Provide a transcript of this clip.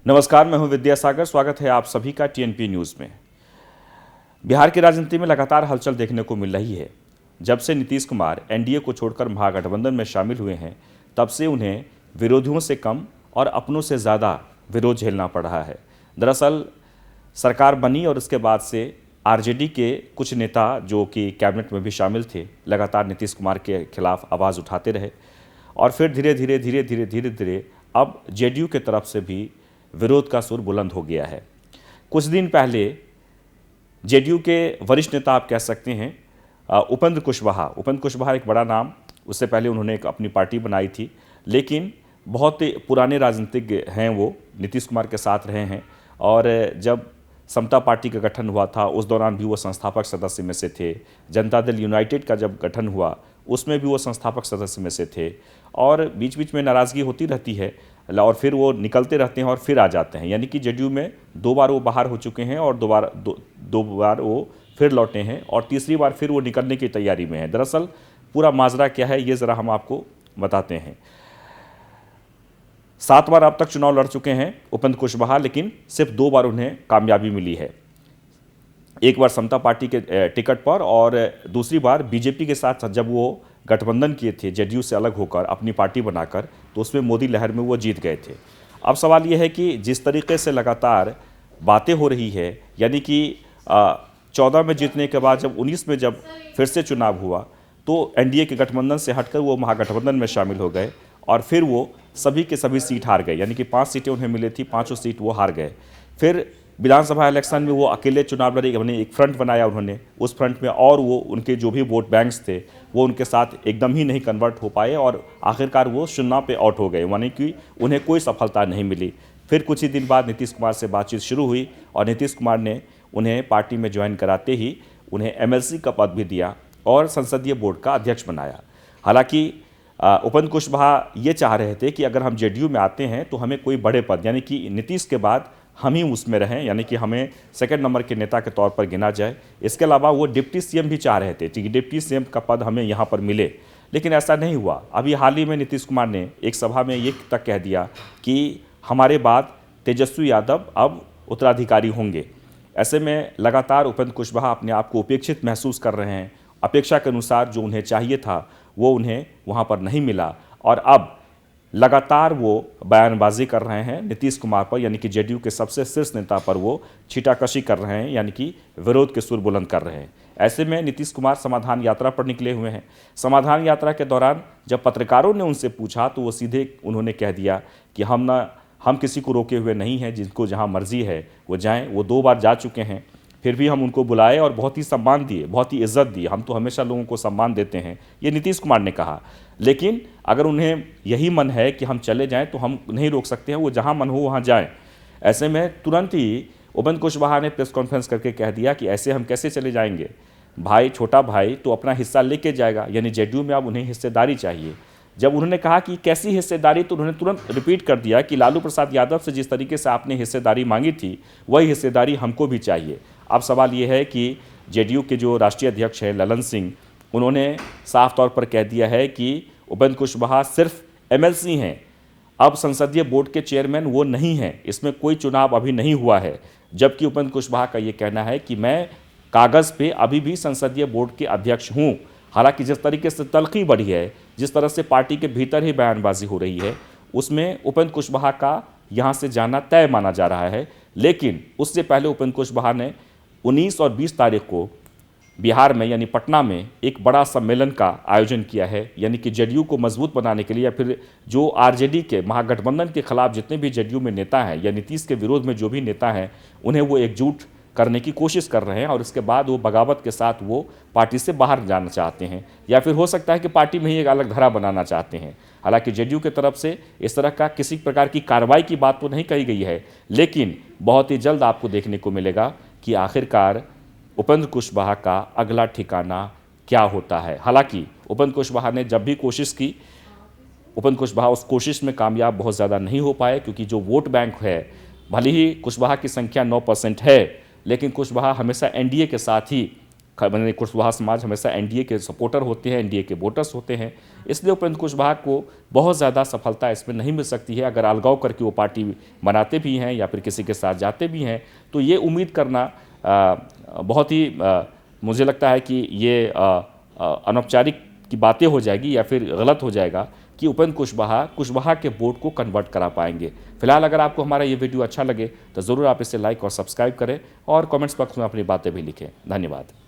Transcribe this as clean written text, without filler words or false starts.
नमस्कार, मैं हूं विद्यासागर। स्वागत है आप सभी का टीएनपी न्यूज़ में। बिहार की राजनीति में लगातार हलचल देखने को मिल रही है। जब से नीतीश कुमार एनडीए को छोड़कर महागठबंधन में शामिल हुए हैं, तब से उन्हें विरोधियों से कम और अपनों से ज़्यादा विरोध झेलना पड़ रहा है। दरअसल सरकार बनी और उसके बाद से आरजेडी के कुछ नेता जो कि कैबिनेट में भी शामिल थे, लगातार नीतीश कुमार के खिलाफ आवाज़ उठाते रहे और फिर धीरे धीरे अब जेडीयू के तरफ से भी विरोध का सुर बुलंद हो गया है। कुछ दिन पहले जेडीयू के वरिष्ठ नेता आप कह सकते हैं उपेंद्र कुशवाहा एक बड़ा नाम, उससे पहले उन्होंने एक अपनी पार्टी बनाई थी, लेकिन बहुत पुराने राजनीतिज्ञ हैं, वो नीतीश कुमार के साथ रहे हैं और जब समता पार्टी का गठन हुआ था उस दौरान भी वो संस्थापक सदस्य में से थे। जनता दल यूनाइटेड का जब गठन हुआ उसमें भी वो संस्थापक सदस्य में से थे और बीच बीच में नाराज़गी होती रहती है और फिर वो निकलते रहते हैं और फिर आ जाते हैं। यानी कि जेडीयू में दो बार वो बाहर हो चुके हैं और दो बार वो फिर लौटे हैं और तीसरी बार फिर वो निकलने की तैयारी में है। दरअसल पूरा माजरा क्या है ये ज़रा हम आपको बताते हैं। 7 बार अब तक चुनाव लड़ चुके हैं उपेंद्र कुशवाहा, लेकिन सिर्फ 2 बार उन्हें कामयाबी मिली है। एक बार समता पार्टी के टिकट पर और दूसरी बार बीजेपी के साथ जब वो गठबंधन किए थे जेडीयू से अलग होकर अपनी पार्टी बनाकर, तो उसमें मोदी लहर में वो जीत गए थे। अब सवाल ये है कि जिस तरीके से लगातार बातें हो रही है, यानी कि 14 में जीतने के बाद जब 19 में जब फिर से चुनाव हुआ तो एनडीए के गठबंधन से हटकर वो महागठबंधन में शामिल हो गए और फिर वो सभी के सभी सीट हार गए। यानी कि 5 सीटें उन्हें मिली थी, 5 सीट वो हार गए। फिर विधानसभा इलेक्शन में वो अकेले चुनाव लड़े, उन्होंने एक फ्रंट बनाया उन्होंने, उस फ्रंट में और वो उनके जो भी वोट बैंक्स थे वो उनके साथ एकदम ही नहीं कन्वर्ट हो पाए और आखिरकार वो 0 पे आउट हो गए, यानी कि उन्हें कोई सफलता नहीं मिली। फिर कुछ ही दिन बाद नीतीश कुमार से बातचीत शुरू हुई और नीतीश कुमार ने उन्हें पार्टी में ज्वाइन कराते ही उन्हें एमएलसी का पद भी दिया और संसदीय बोर्ड का अध्यक्ष बनाया। हालांकि उपेंद्र कुशवाहा ये चाह रहे थे कि अगर हम जेडीयू में आते हैं तो हमें कोई बड़े पद, यानी कि नीतीश के बाद हम ही उसमें रहें, यानी कि हमें सेकंड नंबर के नेता के तौर पर गिना जाए। इसके अलावा वो डिप्टी सीएम भी चाह रहे थे कि डिप्टी सीएम का पद हमें यहाँ पर मिले, लेकिन ऐसा नहीं हुआ। अभी हाल ही में नीतीश कुमार ने एक सभा में ये तक कह दिया कि हमारे बाद तेजस्वी यादव अब उत्तराधिकारी होंगे। ऐसे में लगातार उपेंद्र कुशवाहा अपने आप को उपेक्षित महसूस कर रहे हैं। अपेक्षा के अनुसार जो उन्हें चाहिए था वो उन्हें वहाँ पर नहीं मिला और अब लगातार वो बयानबाजी कर रहे हैं नीतीश कुमार पर, यानी कि जेडीयू के सबसे शीर्ष नेता पर वो छीटाकशी कर रहे हैं, यानी कि विरोध के सुर बुलंद कर रहे हैं। ऐसे में नीतीश कुमार समाधान यात्रा पर निकले हुए हैं। समाधान यात्रा के दौरान जब पत्रकारों ने उनसे पूछा तो वो सीधे उन्होंने कह दिया कि हम किसी को रोके हुए नहीं हैं, जिनको जहाँ मर्जी है वो जाएँ। वो 2 बार जा चुके हैं, फिर भी हम उनको बुलाए और बहुत ही सम्मान दिए, बहुत ही इज्जत दी। हम तो हमेशा लोगों को सम्मान देते हैं, ये नीतीश कुमार ने कहा। लेकिन अगर उन्हें यही मन है कि हम चले जाएं तो हम नहीं रोक सकते हैं, वो जहां मन हो वहां जाएं। ऐसे में तुरंत ही उपेंद्र कुशवाहा ने प्रेस कॉन्फ्रेंस करके कह दिया कि ऐसे हम कैसे चले जाएंगे, भाई छोटा भाई तो अपना हिस्सा लेके जाएगा, यानी जेडीयू में अब उन्हें हिस्सेदारी चाहिए। जब उन्होंने कहा कि कैसी हिस्सेदारी, तो उन्होंने तुरंत रिपीट कर दिया कि लालू प्रसाद यादव से जिस तरीके से आपने हिस्सेदारी मांगी थी वही हिस्सेदारी हमको भी चाहिए। अब सवाल ये है कि जेडीयू के जो राष्ट्रीय अध्यक्ष हैं ललन सिंह, उन्होंने साफ तौर पर कह दिया है कि उपेंद्र कुशवाहा सिर्फ एमएलसी हैं, अब संसदीय बोर्ड के चेयरमैन वो नहीं हैं, इसमें कोई चुनाव अभी नहीं हुआ है। जबकि उपेंद्र कुशवाहा का ये कहना है कि मैं कागज़ पे अभी भी संसदीय बोर्ड के अध्यक्ष हूँ। हालांकि जिस तरीके से तलखी बढ़ी है, जिस तरह से पार्टी के भीतर ही बयानबाजी हो रही है, उसमें उपेंद्र कुशवाहा का यहाँ से जाना तय माना जा रहा है। लेकिन उससे पहले उपेंद्र कुशवाहा ने 19 और 20 तारीख को बिहार में यानी पटना में एक बड़ा सम्मेलन का आयोजन किया है, यानी कि जेडीयू को मजबूत बनाने के लिए, या फिर जो आरजेडी के महागठबंधन के खिलाफ जितने भी जेडीयू में नेता हैं या नीतीश के विरोध में जो भी नेता हैं उन्हें वो एकजुट करने की कोशिश कर रहे हैं और इसके बाद वो बगावत के साथ वो पार्टी से बाहर जाना चाहते हैं, या फिर हो सकता है कि पार्टी में ही एक अलग धारा बनाना चाहते हैं। हालांकि जेडीयू की तरफ से इस तरह का किसी प्रकार की कार्रवाई की बात तो नहीं कही गई है, लेकिन बहुत ही जल्द आपको देखने को मिलेगा कि आखिरकार उपेंद्र कुशवाहा का अगला ठिकाना क्या होता है। हालांकि उपेंद्र कुशवाहा ने जब भी कोशिश की, उपेंद्र कुशवाहा उस कोशिश में कामयाब बहुत ज़्यादा नहीं हो पाए, क्योंकि जो वोट बैंक है, भले ही कुशवाहा की संख्या 9% है, लेकिन कुशवाहा हमेशा एनडीए के साथ ही मैंने कुशवाहा समाज हमेशा एनडीए के सपोर्टर होते हैं, एनडीए के वोटर्स होते हैं, इसलिए उपेंद्र कुशवाहा को बहुत ज़्यादा सफलता इसमें नहीं मिल सकती है। अगर अलगाव करके वो पार्टी बनाते भी हैं या फिर किसी के साथ जाते भी हैं तो ये उम्मीद करना बहुत ही मुझे लगता है कि ये अनौपचारिक की बातें हो जाएगी या फिर गलत हो जाएगा कि उपेंद्र कुशवाहा के वोट को कन्वर्ट करा पाएंगे। फिलहाल अगर आपको हमारा ये वीडियो अच्छा लगे तो ज़रूर आप इसे लाइक और सब्सक्राइब करें और कमेंट्स बॉक्स में अपनी बातें भी लिखें। धन्यवाद।